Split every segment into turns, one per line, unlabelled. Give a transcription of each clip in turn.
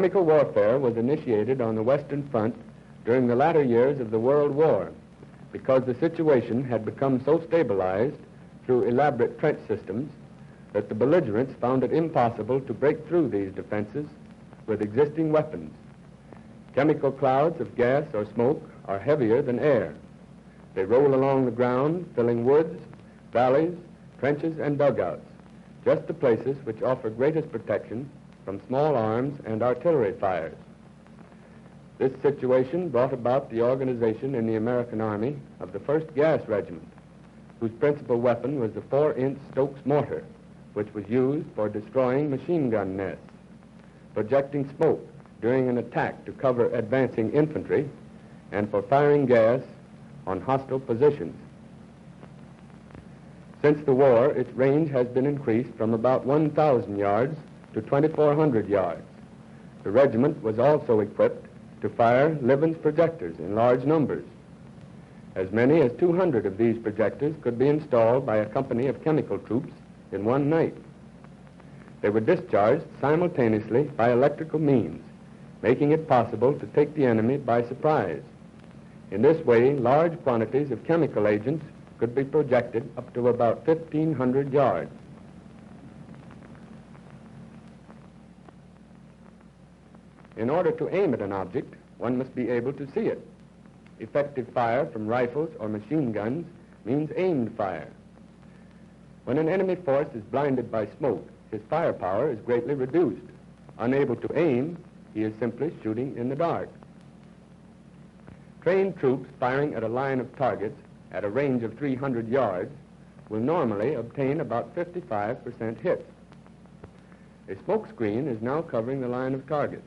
Chemical warfare was initiated on the Western Front during the latter years of the World War because the situation had become so stabilized through elaborate trench systems that the belligerents found it impossible to break through these defenses with existing weapons. Chemical clouds of gas or smoke are heavier than air. They roll along the ground, filling woods, valleys, trenches, and dugouts, just the places which offer greatest protection from small arms and artillery fires. This situation brought about the organization in the American Army of the 1st Gas Regiment, whose principal weapon was the 4-inch Stokes mortar, which was used for destroying machine gun nests, projecting smoke during an attack to cover advancing infantry, and for firing gas on hostile positions. Since the war, its range has been increased from about 1,000 yards to 2,400 yards. The regiment was also equipped to fire Livens projectors in large numbers. As many as 200 of these projectors could be installed by a company of chemical troops in one night. They were discharged simultaneously by electrical means, making it possible to take the enemy by surprise. In this way, large quantities of chemical agents could be projected up to about 1,500 yards. In order to aim at an object, one must be able to see it. Effective fire from rifles or machine guns means aimed fire. When an enemy force is blinded by smoke, his firepower is greatly reduced. Unable to aim, he is simply shooting in the dark. Trained troops firing at a line of targets at a range of 300 yards will normally obtain about 55% hits. A smoke screen is now covering the line of targets.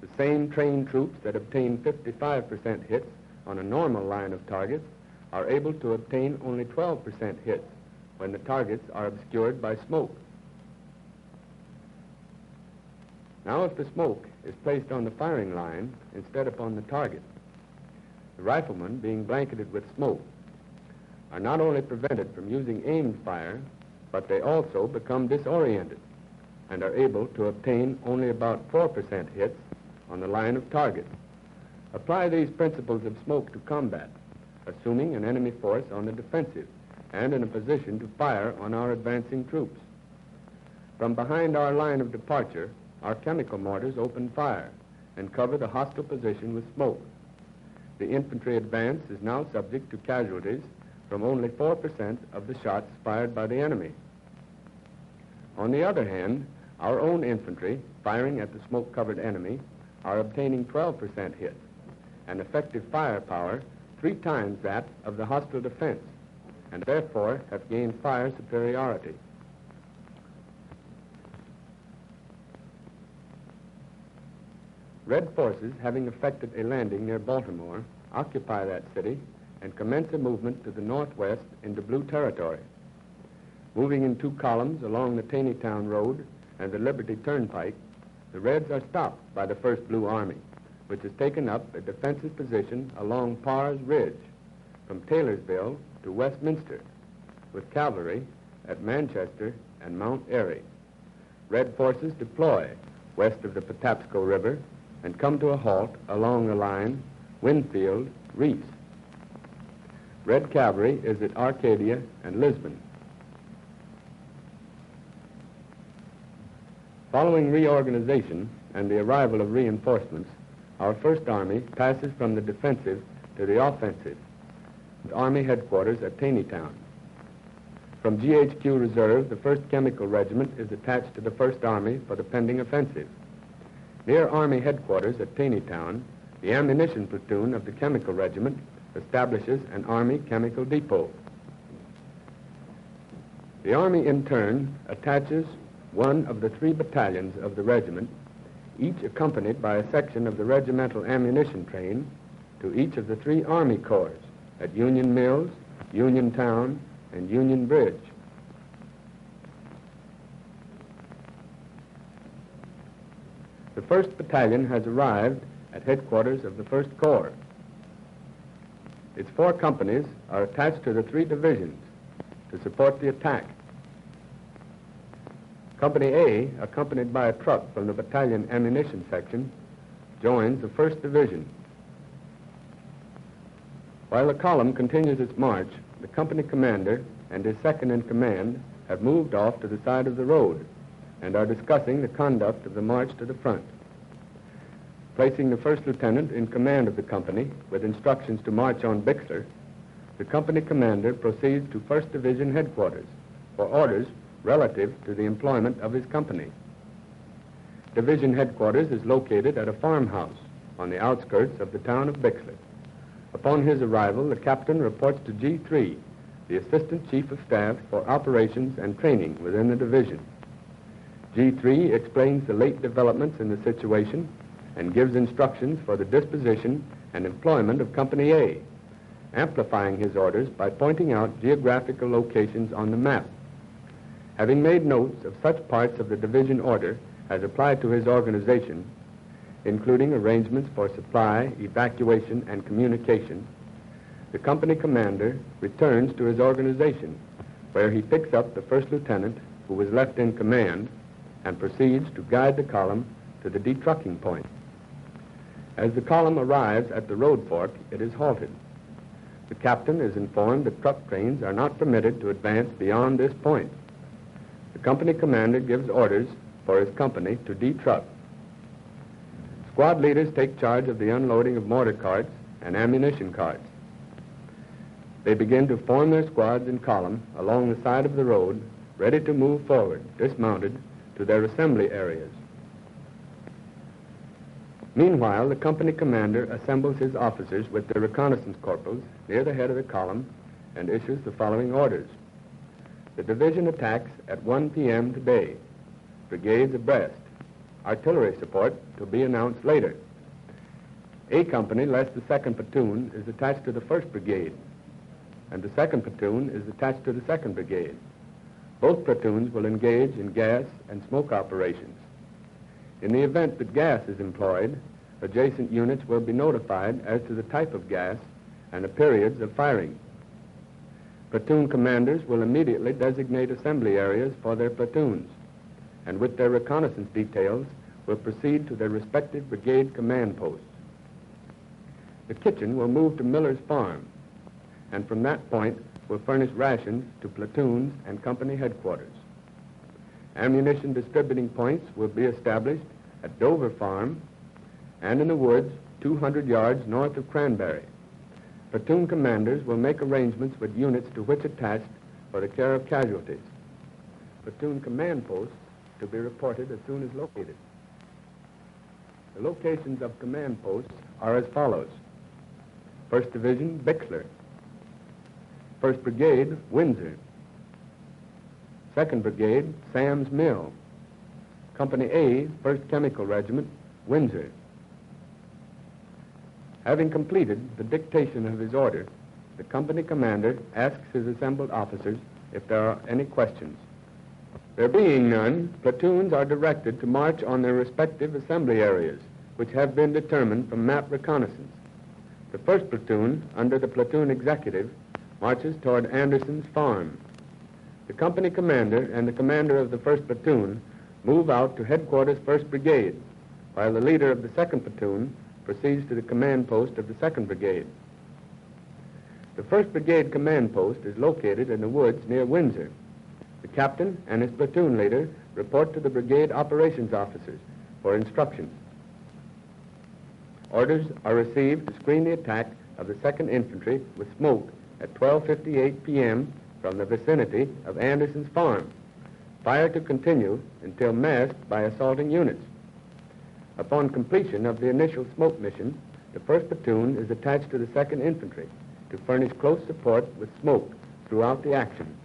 The same trained troops that obtain 55% hits on a normal line of targets are able to obtain only 12% hits when the targets are obscured by smoke. Now, if the smoke is placed on the firing line instead upon the target, the riflemen, being blanketed with smoke, are not only prevented from using aimed fire, but they also become disoriented and are able to obtain only about 4% hits on the line of target. Apply these principles of smoke to combat, assuming an enemy force on the defensive and in a position to fire on our advancing troops. From behind our line of departure, our chemical mortars open fire and cover the hostile position with smoke. The infantry advance is now subject to casualties from only 4% of the shots fired by the enemy. On the other hand, our own infantry, firing at the smoke-covered enemy, are obtaining 12% hits, an effective firepower 3 times that of the hostile defense, and therefore have gained fire superiority. Red forces, having effected a landing near Baltimore, occupy that city and commence a movement to the northwest into Blue Territory. Moving in 2 columns along the Taneytown Road and the Liberty Turnpike, the Reds are stopped by the 1st Blue Army, which has taken up a defensive position along Parr's Ridge from Taylorsville to Westminster, with cavalry at Manchester and Mount Airy. Red forces deploy west of the Patapsco River and come to a halt along the line Winfield-Reese. Red cavalry is at Arcadia and Lisbon. Following reorganization and the arrival of reinforcements, our 1st Army passes from the defensive to the offensive, with Army headquarters at Taneytown. From GHQ Reserve, the 1st Chemical Regiment is attached to the 1st Army for the pending offensive. Near Army headquarters at Taneytown, the ammunition platoon of the Chemical Regiment establishes an Army chemical depot. The Army, in turn, attaches one of the 3 battalions of the regiment, each accompanied by a section of the regimental ammunition train, to each of the 3 Army corps at Union Mills, Uniontown, and Union Bridge. The 1st Battalion has arrived at headquarters of the 1st Corps. Its 4 companies are attached to the 3 divisions to support the attack. Company A, accompanied by a truck from the battalion ammunition section, joins the 1st Division. While the column continues its march, the company commander and his second in command have moved off to the side of the road and are discussing the conduct of the march to the front. Placing the first lieutenant in command of the company with instructions to march on Bixler, the company commander proceeds to 1st Division headquarters for orders relative to the employment of his company. Division headquarters is located at a farmhouse on the outskirts of the town of Bixler. Upon his arrival, the captain reports to G3, the Assistant Chief of Staff for Operations and Training within the division. G3 explains the late developments in the situation and gives instructions for the disposition and employment of Company A, amplifying his orders by pointing out geographical locations on the map. Having made notes of such parts of the division order as applied to his organization, including arrangements for supply, evacuation, and communication, the company commander returns to his organization, where he picks up the first lieutenant, who was left in command, and proceeds to guide the column to the detrucking point. As the column arrives at the road fork, it is halted. The captain is informed that truck trains are not permitted to advance beyond this point. The company commander gives orders for his company to detruck. Squad leaders take charge of the unloading of mortar carts and ammunition carts. They begin to form their squads in column along the side of the road, ready to move forward, dismounted, to their assembly areas. Meanwhile, the company commander assembles his officers with their reconnaissance corporals near the head of the column and issues the following orders. The division attacks at 1 p.m. today, brigades abreast. Artillery support to be announced later. A company, less the 2nd platoon, is attached to the 1st Brigade, and the 2nd platoon is attached to the 2nd Brigade. Both platoons will engage in gas and smoke operations. In the event that gas is employed, adjacent units will be notified as to the type of gas and the periods of firing. Platoon commanders will immediately designate assembly areas for their platoons, and with their reconnaissance details will proceed to their respective brigade command posts. The kitchen will move to Miller's Farm, and from that point will furnish rations to platoons and company headquarters. Ammunition distributing points will be established at Dover Farm and in the woods 200 yards north of Cranberry. Platoon commanders will make arrangements with units to which attached for the care of casualties. Platoon command posts to be reported as soon as located. The locations of command posts are as follows. 1st Division, Bixler. 1st Brigade, Windsor. 2nd Brigade, Sam's Mill. Company A, 1st Chemical Regiment, Windsor. Having completed the dictation of his order, the company commander asks his assembled officers if there are any questions. There being none, platoons are directed to march on their respective assembly areas, which have been determined from map reconnaissance. The 1st platoon, under the platoon executive, marches toward Anderson's farm. The company commander and the commander of the 1st platoon move out to headquarters 1st Brigade, while the leader of the 2nd platoon proceeds to the command post of the 2nd Brigade. The 1st Brigade command post is located in the woods near Windsor. The captain and his platoon leader report to the brigade operations officers for instructions. Orders are received to screen the attack of the 2nd Infantry with smoke at 12:58 p.m. from the vicinity of Anderson's farm. Fire to continue until masked by assaulting units. Upon completion of the initial smoke mission, the 1st platoon is attached to the 2nd Infantry to furnish close support with smoke throughout the action.